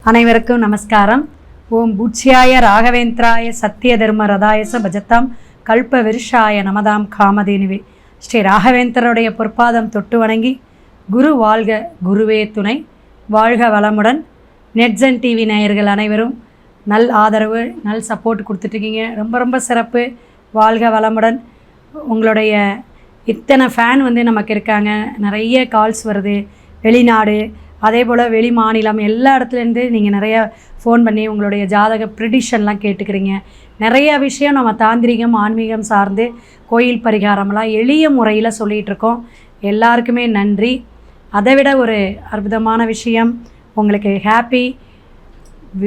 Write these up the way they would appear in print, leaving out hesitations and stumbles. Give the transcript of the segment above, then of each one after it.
அனைவருக்கும் நமஸ்காரம். ஓம் பூச்சியாய ராகவேந்திராய சத்திய தர்ம ரதாயச பஜத்தாம் கல்ப விருஷாய நமதாம் காமதேனுவே. ஸ்ரீ ராகவேந்திரருடைய பொற்பாதம் தொட்டு வணங்கி, குரு வாழ்க குருவே துணை, வாழ்க வளமுடன். நெட்ஸன் டிவி நேயர்கள் அனைவரும் நல் ஆதரவு, நல் சப்போர்ட் கொடுத்துட்ருக்கீங்க. ரொம்ப ரொம்ப சிறப்பு. வாழ்க வளமுடன். உங்களுடைய இத்தனை ஃபேன் நமக்கு இருக்காங்க. நிறைய கால்ஸ் வருது, வெளிநாடு அதே போல் வெளி மாநிலம் எல்லா இடத்துலேருந்து நீங்கள் நிறையா ஃபோன் பண்ணி உங்களுடைய ஜாதக ப்ரிடிஷன்லாம் கேட்டுக்கிறீங்க. நிறைய விஷயம் நம்ம தாந்திரிகம் ஆன்மீகம் சார்ந்து கோயில் பரிகாரம்லாம் எளிய முறையில் சொல்லிகிட்ருக்கோம். எல்லாருக்குமே நன்றி. அதை விட ஒரு அற்புதமான விஷயம், உங்களுக்கு ஹாப்பி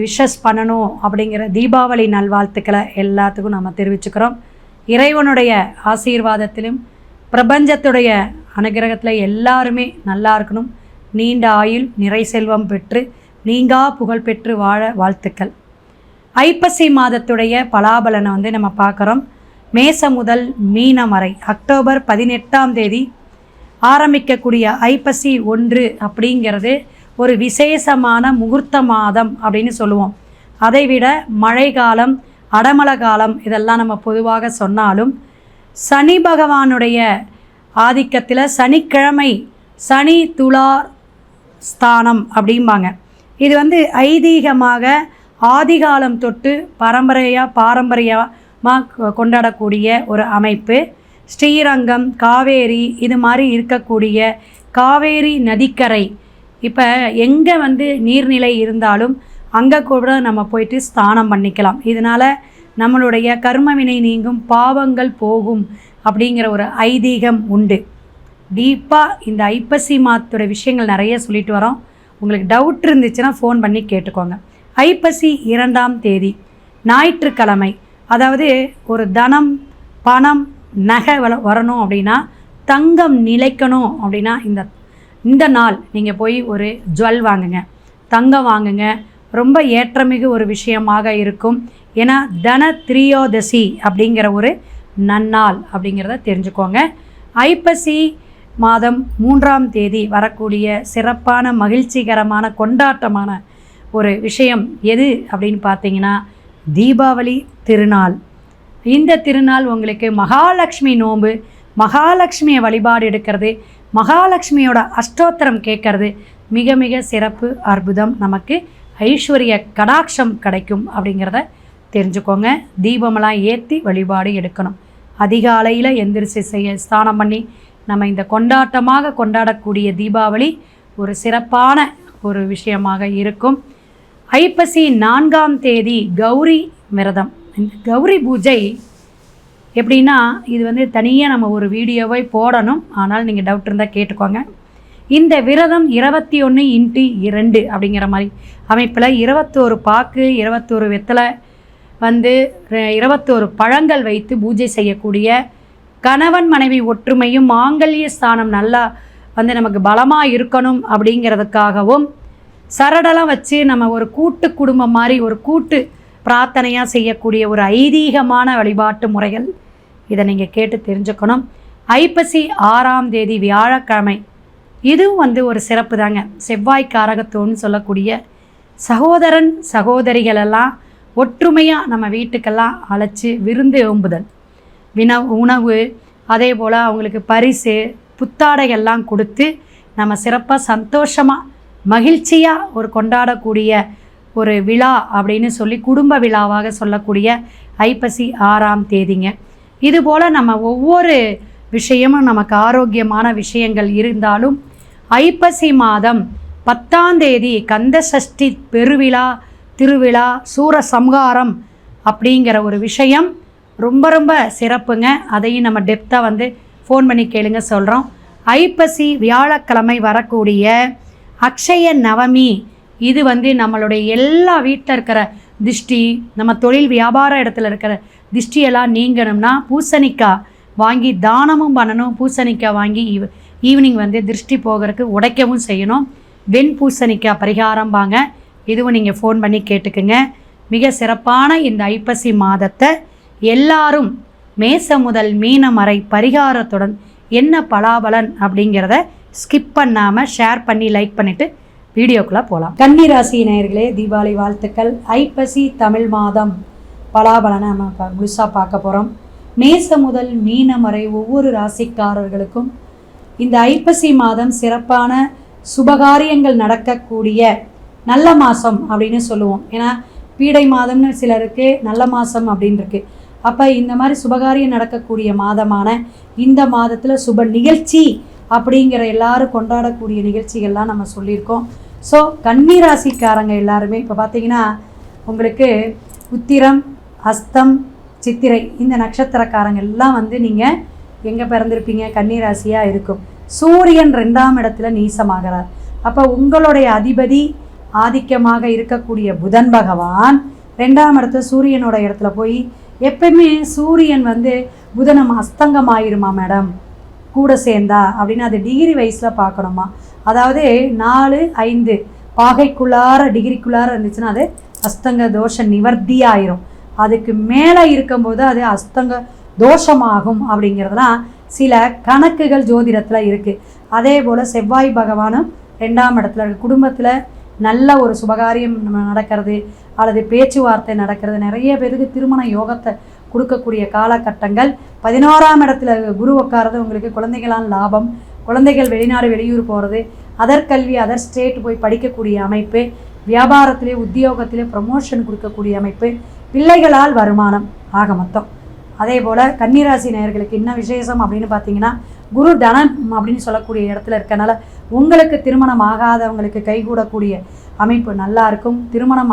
விஷஸ் பண்ணணும் அப்படிங்கிற தீபாவளி நல்வாழ்த்துக்களை எல்லாத்துக்கும் நம்ம தெரிவிச்சுக்கிறோம். இறைவனுடைய ஆசீர்வாதத்திலும் பிரபஞ்சத்துடைய அனுகிரகத்தில் எல்லாருமே நல்லா இருக்கணும். நீண்ட ஆயுள் நிறை செல்வம் பெற்று நீங்கா புகழ் பெற்று வாழ வாழ்த்துக்கள். ஐப்பசி மாதத்துடைய பலாபலனை நம்ம பார்க்குறோம். மேசம் முதல் மீனம் வரை அக்டோபர் 18ஆம் தேதி ஆரம்பிக்கக்கூடிய ஐப்பசி 1 அப்படிங்கிறது ஒரு விசேஷமான முகூர்த்த மாதம் அப்படின்னு சொல்லுவோம். அதைவிட மழை காலம், அடமழை காலம் இதெல்லாம் நம்ம பொதுவாக சொன்னாலும், சனி பகவானுடைய ஆதிக்கத்தில் சனிக்கிழமை சனி துலார் ஸ்தானம் அப்படிம்பாங்க. இது ஐதீகமாக ஆதிகாலம் தொட்டு பாரம்பரியமாக கொண்டாடக்கூடிய ஒரு அமைப்பு. ஸ்ரீரங்கம், காவேரி இது மாதிரி இருக்கக்கூடிய காவேரி நதிக்கரை, இப்போ எங்கே நீர்நிலை இருந்தாலும் அங்கே கூட நம்ம போயிட்டு ஸ்நானம் பண்ணிக்கலாம். இதனால் நம்மளுடைய கர்மவினை நீங்கும், பாவங்கள் போகும் அப்படிங்கிற ஒரு ஐதீகம் உண்டு. டீப்பாக இந்த ஐப்பசி மாதத்தோட விஷயங்கள் நிறைய சொல்லிட்டு வரோம். உங்களுக்கு டவுட் இருந்துச்சுன்னா ஃபோன் பண்ணி கேட்டுக்கோங்க. ஐப்பசி 2ஆம் தேதி ஞாயிற்றுக்கிழமை, அதாவது ஒரு தனம் பணம் நகை வரணும் அப்படின்னா, தங்கம் நிலைக்கணும் அப்படின்னா இந்த நாள் நீங்கள் போய் ஒரு ஜுவல் வாங்குங்க, தங்கம் வாங்குங்க. ரொம்ப ஏற்றமிகு ஒரு விஷயமாக இருக்கும். ஏன்னா தன திரியோதசி அப்படிங்கிற ஒரு நன்னாள் அப்படிங்கிறத தெரிஞ்சுக்கோங்க. ஐப்பசி மாதம் 3ஆம் தேதி வரக்கூடிய சிறப்பான மகிழ்ச்சிகரமான கொண்டாட்டமான ஒரு விஷயம் எது அப்படின்னு பார்த்தீங்கன்னா, தீபாவளி திருநாள். இந்த திருநாள் உங்களுக்கு மகாலட்சுமி நோன்பு, மகாலட்சுமியை வழிபாடு எடுக்கிறது, மகாலட்சுமியோட அஷ்டோத்திரம் கேட்கறது மிக மிக சிறப்பு, அற்புதம். நமக்கு ஐஸ்வர்ய கடாட்சம் கிடைக்கும் அப்படிங்கிறத தெரிஞ்சுக்கோங்க. தீபமெல்லாம் ஏற்றி வழிபாடு எடுக்கணும். அதிகாலையில் எந்திரிச்சு ஸ்நானம் பண்ணி நம்ம இந்த கொண்டாட்டமாக கொண்டாடக்கூடிய தீபாவளி ஒரு சிறப்பான ஒரு விஷயமாக இருக்கும். ஐப்பசி 4ஆம் தேதி கௌரி விரதம். இந்த கௌரி பூஜை எப்படின்னா, இது தனியாக நம்ம ஒரு வீடியோவை போடணும். ஆனால் நீங்கள் டவுட் இருந்தால் கேட்டுக்கோங்க. இந்த விரதம் 21x2 அப்படிங்கிற மாதிரி அமைப்பில் 21 பாக்கு, 21 வெத்தலை 21 பழங்கள் வைத்து பூஜை செய்யக்கூடிய, கணவன் மனைவி ஒற்றுமையும் மாங்கல்ய ஸ்தானம் நல்லா நமக்கு பலமாக இருக்கணும் அப்படிங்கிறதுக்காகவும், சரடெல்லாம் வச்சு நம்ம ஒரு கூட்டு குடும்பம் மாதிரி ஒரு கூட்டு பிரார்த்தனையாக செய்யக்கூடிய ஒரு ஐதீகமான வழிபாட்டு முறைகள். இதை நீங்கள் கேட்டு தெரிஞ்சுக்கணும். ஐப்பசி 6ஆம் தேதி வியாழக்கிழமை, இதுவும் ஒரு சிறப்பு தாங்க. செவ்வாய் காரகத்தோன்னு சொல்லக்கூடிய சகோதரன் சகோதரிகளெல்லாம் ஒற்றுமையாக நம்ம வீட்டுக்கெல்லாம் அழைச்சி விருந்து ஓம்புதல், உணவு, அதே போல் அவங்களுக்கு பரிசு புத்தாடைகள்லாம் கொடுத்து நம்ம சிறப்பாக சந்தோஷமாக மகிழ்ச்சியாக ஒரு கொண்டாடக்கூடிய ஒரு விழா அப்படின்னு சொல்லி குடும்ப விழாவாக சொல்லக்கூடிய ஐப்பசி 6ஆம் தேதிங்க. இதுபோல் நம்ம ஒவ்வொரு விஷயமும் நமக்கு ஆரோக்கியமான விஷயங்கள் இருந்தாலும், ஐப்பசி மாதம் 10ஆம் தேதி கந்த சஷ்டி பெருவிழா திருவிழா சூரசம்ஹாரம் அப்படிங்கிற ஒரு விஷயம் ரொம்ப ரொம்ப சிறப்புங்க. அதையும் நம்ம டெப்த்தாக ஃபோன் பண்ணி கேளுங்க சொல்கிறோம். ஐப்பசி வியாழக்கிழமை வரக்கூடிய அக்ஷய நவமி, இது நம்மளுடைய எல்லா வீட்டில் இருக்கிற திஷ்டி, நம்ம தொழில் வியாபார இடத்துல இருக்கிற திஷ்டியெல்லாம் நீங்கணும்னா பூசணிக்காய் வாங்கி தானமும் பண்ணணும். பூசணிக்காய் வாங்கி ஈவினிங் திருஷ்டி போகிறதுக்கு உடைக்கவும் செய்யணும். வெண் பூசணிக்காய் பரிகாரம் வாங்க. இதுவும் நீங்கள் ஃபோன் பண்ணி கேட்டுக்குங்க. மிக சிறப்பான இந்த ஐப்பசி மாதத்தை எல்லாரும் மேசம் முதல் மீனம் வரை பரிகாரத்துடன் என்ன பலாபலன் அப்படிங்கிறத ஸ்கிப் பண்ணாமல் ஷேர் பண்ணி லைக் பண்ணிவிட்டு வீடியோக்குள்ளே போகலாம். கன்னி ராசி நேயர்களே, தீபாவளி வாழ்த்துக்கள். ஐப்பசி தமிழ் மாதம் பலாபலனை நம்ம முழுசாக பார்க்க போகிறோம். மேசம் முதல் மீனம் வரை ஒவ்வொரு ராசிக்காரர்களுக்கும் இந்த ஐப்பசி மாதம் சிறப்பான சுபகாரியங்கள் நடக்கக்கூடிய நல்ல மாதம் அப்படின்னு சொல்லுவோம். ஏன்னா பீடை மாதம்னு சிலருக்கு நல்ல மாதம் அப்படின்னு இருக்கு. அப்போ இந்த மாதிரி சுபகாரியம் நடக்கக்கூடிய மாதமான இந்த மாதத்தில் சுப நிகழ்ச்சி அப்படிங்கிற எல்லாரும் கொண்டாடக்கூடிய நிகழ்ச்சிகள்லாம் நம்ம சொல்லியிருக்கோம். ஸோ கன்னி ராசிக்காரங்க எல்லாருமே இப்போ பார்த்தீங்கன்னா உங்களுக்கு உத்திரம், அஸ்தம், சித்திரை இந்த நட்சத்திரக்காரங்க எல்லாம் வந்து நீங்கள் எங்கே பிறந்திருப்பீங்க? கன்னி ராசியாக இருக்கும். சூரியன் 2ஆம் இடத்துல நீசமாகிறார். அப்போ உங்களுடைய அதிபதி ஆதிக்கமாக இருக்கக்கூடிய புதன் பகவான் 2ஆம் இடத்துல சூரியனோட இடத்துல போய் எப்பயுமே சூரியன் வந்து புதனம் அஸ்தங்கமாயிருமா மேடம் கூட சேர்ந்தா அப்படின்னு அது டிகிரி வைஸில் பார்க்கணுமா? அதாவது 4, 5 பாகைக்குள்ளார டிகிரிக்குள்ளார இருந்துச்சுன்னா அது அஸ்தங்க தோஷ நிவர்த்தி ஆயிரும். அதுக்கு மேலே இருக்கும்போது அது அஸ்தங்க தோஷமாகும் அப்படிங்கிறதுலாம் சில கணக்குகள் ஜோதிடத்தில் இருக்குது. அதே போல் செவ்வாய் பகவானும் 2ஆம் இடத்துல இருக்குது. குடும்பத்தில் நல்ல ஒரு சுபகாரியம் நடக்கிறது அல்லது பேச்சுவார்த்தை நடக்கிறது, நிறைய பேருக்கு திருமண யோகத்தை கொடுக்கக்கூடிய காலகட்டங்கள். 11ஆம் இடத்துல குரு உட்காரது உங்களுக்கு குழந்தைகளால் லாபம், குழந்தைகள் வெளிநாடு வெளியூர் போகிறது, அதர் கல்வி அதர் ஸ்டேட் போய் படிக்கக்கூடிய அமைப்பு, வியாபாரத்திலே உத்தியோகத்திலே ப்ரமோஷன் கொடுக்கக்கூடிய அமைப்பு, பிள்ளைகளால் வருமானம் ஆக மொத்தம். அதே போல் கன்னிராசி நேயர்களுக்கு என்ன விசேஷம் அப்படின்னு பார்த்தீங்கன்னா குரு தனம் அப்படின்னு சொல்லக்கூடிய இடத்துல இருக்கனால உங்களுக்கு திருமணம் ஆகாதவங்களுக்கு கைகூடக்கூடிய அமைப்பு நல்லா இருக்கும். திருமணம்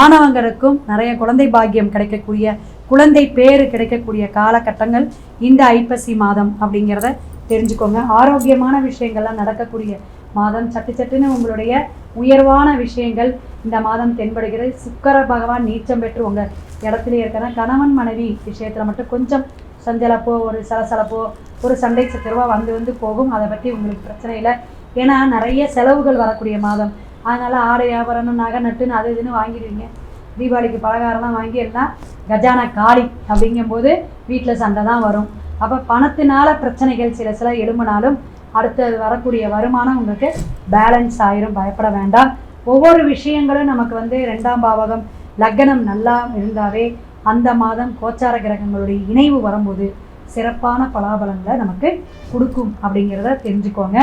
ஆனவங்களுக்கும் நிறைய குழந்தை பாக்கியம் கிடைக்கக்கூடிய, குழந்தை பேரு கிடைக்கக்கூடிய காலகட்டங்கள் இந்த ஐப்பசி மாதம் அப்படிங்கிறத தெரிஞ்சுக்கோங்க. ஆரோக்கியமான விஷயங்கள்லாம் நடக்கக்கூடிய மாதம். சட்டுன்னு உங்களுடைய உயர்வான விஷயங்கள் இந்த மாதம் தென்படுகிறது. சுக்கிர பகவான் நீச்சம் பெற்று உங்கள் இடத்துல இருக்கிற கணவன் மனைவி விஷயத்தில் மட்டும் கொஞ்சம் சஞ்சலப்போ ஒரு சலசலப்போ ஒரு சண்டை சச்சரவா வந்து போகும். அதை பற்றி உங்களுக்கு பிரச்சனை இல்லை. ஏன்னா நிறைய செலவுகள் வரக்கூடிய மாதம். அதனால் ஆடை வியாபாரம் நகை நட்டுன்னு அது இதுன்னு வாங்கிடுவீங்க. தீபாவளிக்கு பலகாரம்லாம் வாங்கி எல்லாம் கஜானா காலி அப்படிங்கும்போது வீட்டில் சண்டை தான் வரும். அப்போ பணத்தினால பிரச்சனைகள் சில எழும்பினாலும் அடுத்து வரக்கூடிய வருமானம் உங்களுக்கு பேலன்ஸ் ஆயிரும். பயப்பட வேண்டாம். ஒவ்வொரு விஷயங்களும் நமக்கு வந்து 2ஆம் பாவகம் லக்னம் நல்லா இருந்தாவே அந்த மாதம் கோச்சார கிரகங்களுடைய இணைவு வரும்போது சிறப்பான பலாபலங்களை நமக்கு கொடுக்கும் அப்படிங்கிறத தெரிஞ்சுக்கோங்க.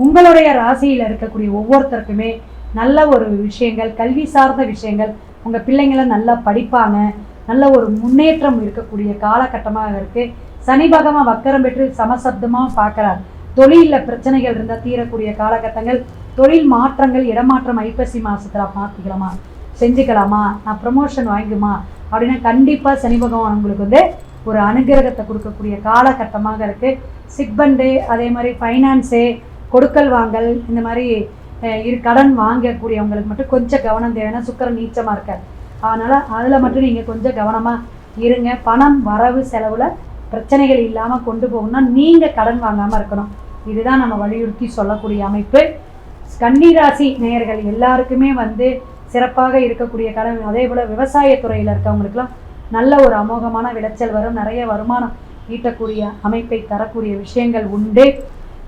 உங்களுடைய ராசியில் இருக்கக்கூடிய ஒவ்வொருத்தருக்குமே நல்ல ஒரு விஷயங்கள், கல்வி சார்ந்த விஷயங்கள், உங்கள் பிள்ளைங்களை நல்லா படிப்பாங்க, நல்ல ஒரு முன்னேற்றம் இருக்கக்கூடிய காலகட்டமாக இருக்குது. சனி பகவான் வக்கரம் பெற்று சமசப்தமாக பார்க்குறார். தொழிலில் பிரச்சனைகள் இருந்தால் தீரக்கூடிய காலகட்டங்கள், தொழில் மாற்றங்கள், இடமாற்றம் ஐப்பசி மாதத்தில் மாற்றிக்கலாமா, செஞ்சுக்கலாமா, நான் ப்ரமோஷன் வாங்கிக்குமா அப்படின்னா கண்டிப்பாக சனி பகவான் உங்களுக்கு வந்து ஒரு அனுகிரகத்தை கொடுக்கக்கூடிய காலகட்டமாக இருக்குது. சிக்பண்டு அதே மாதிரி ஃபைனான்ஸு, கொடுக்கல் வாங்கல், இந்த மாதிரி கடன் வாங்கக்கூடியவங்களுக்கு மட்டும் கொஞ்சம் கவனம் தேவைன்னா சுக்கிரன் நீச்சமாக இருக்கார். அதனால் அதில் மட்டும் நீங்கள் கொஞ்சம் கவனமாக இருங்க. பணம் வரவு செலவில் பிரச்சனைகள் இல்லாமல் கொண்டு போகணும்னா நீங்கள் கடன் வாங்காமல் இருக்கணும். இதுதான் நம்ம வலியுறுத்தி சொல்லக்கூடிய அமைப்பு. கன்னிராசி நேயர்கள் எல்லாருக்குமே வந்து சிறப்பாக இருக்கக்கூடிய கடன். அதே போல் விவசாயத்துறையில் இருக்கவங்களுக்குலாம் நல்ல ஒரு அமோகமான விளைச்சல் வரும். நிறைய வருமானம் ஈட்டக்கூடிய அமைப்பை தரக்கூடிய விஷயங்கள் உண்டு.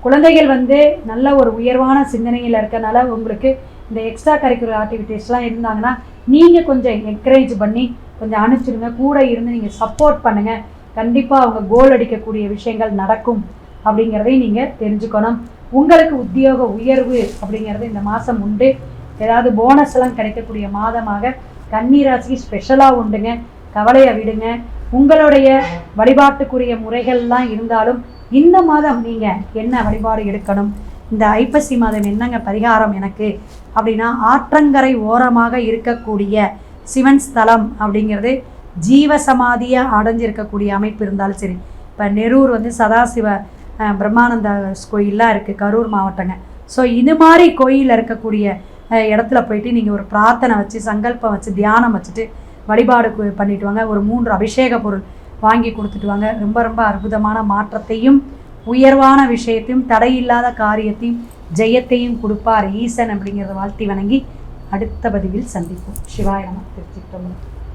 குழந்தைகள் வந்து நல்ல ஒரு உயர்வான சிந்தனையில் இருக்கனால உங்களுக்கு இந்த எக்ஸ்ட்ரா கரிக்குலர் ஆக்டிவிட்டீஸ்லாம் இருந்தாங்கன்னா நீங்கள் கொஞ்சம் என்கரேஜ் பண்ணி கொஞ்சம் அனுப்பிச்சிடுங்க. கூட இருந்து நீங்கள் சப்போர்ட் பண்ணுங்கள். கண்டிப்பாக அவங்க கோல் அடிக்கக்கூடிய விஷயங்கள் நடக்கும் அப்படிங்கிறதையும் நீங்கள் தெரிஞ்சுக்கணும். உங்களுக்கு உத்தியோக உயர்வு அப்படிங்கிறது இந்த மாதம் உண்டு. ஏதாவது போனஸ் எல்லாம் கிடைக்கக்கூடிய மாதமாக கன்னிராசிக்கு ஸ்பெஷலாக உண்டுங்க. கவலையை விடுங்க. உங்களுடைய வழிபாட்டுக்குரிய முறைகள்லாம் இருந்தாலும் இந்த மாதம் நீங்கள் என்ன வழிபாடு எடுக்கணும், இந்த ஐப்பசி மாதம் என்னங்க பரிகாரம் எனக்கு அப்படின்னா ஆற்றங்கரை ஓரமாக இருக்கக்கூடிய சிவன் ஸ்தலம் அப்படிங்கிறது ஜீவசமாதியாக அடைஞ்சிருக்கக்கூடிய அமைப்பு இருந்தாலும் சரி. இப்போ நெரூர் வந்து சதாசிவ பிரம்மானந்த கோயிலெலாம் இருக்குது, கரூர் மாவட்டங்க. ஸோ இது மாதிரி கோயிலில் இருக்கக்கூடிய இடத்துல போயிட்டு நீங்கள் ஒரு பிரார்த்தனை வச்சு சங்கல்பம் வச்சு தியானம் வச்சுட்டு வழிபாடு பண்ணிட்டு வாங்க. ஒரு 3 அபிஷேக பொருள் வாங்கி கொடுத்துட்டு வாங்க. ரொம்ப ரொம்ப அற்புதமான மாற்றத்தையும் உயர்வான விஷயத்தையும் தடையில்லாத காரியத்தையும் ஜெயத்தையும் கொடுப்பார் ஈசன் அப்படிங்கிறத வாழ்த்தி வணங்கி அடுத்த பதிவில் சந்திப்போம். சிவாய நம. திருச்சிற்றம்பலம்.